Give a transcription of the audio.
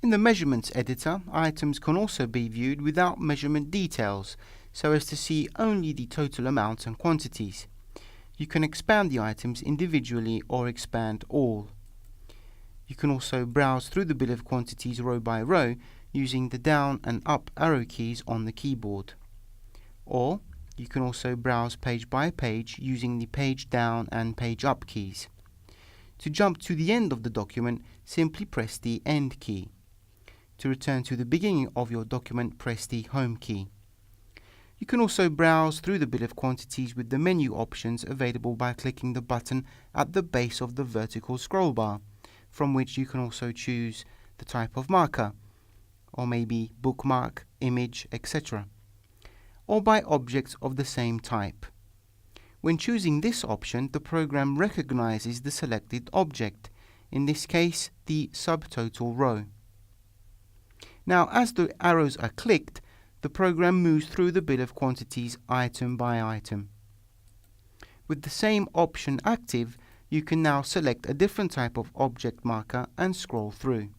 In the Measurements editor, items can also be viewed without measurement details, so as to see only the total amounts and quantities. You can expand the items individually or expand all. You can also browse through the bill of quantities row by row using the down and up arrow keys on the keyboard. Or you can also browse page by page using the page down and page up keys. To jump to the end of the document, simply press the End key. To return to the beginning of your document, press the Home key. You can also browse through the bill of quantities with the menu options available by clicking the button at the base of the vertical scroll bar, from which you can also choose the type of marker, or maybe bookmark, image, etc., or by objects of the same type. When choosing this option, the program recognizes the selected object, in this case the subtotal row. Now, as the arrows are clicked, the program moves through the bill of quantities item by item. With the same option active, you can now select a different type of object marker and scroll through.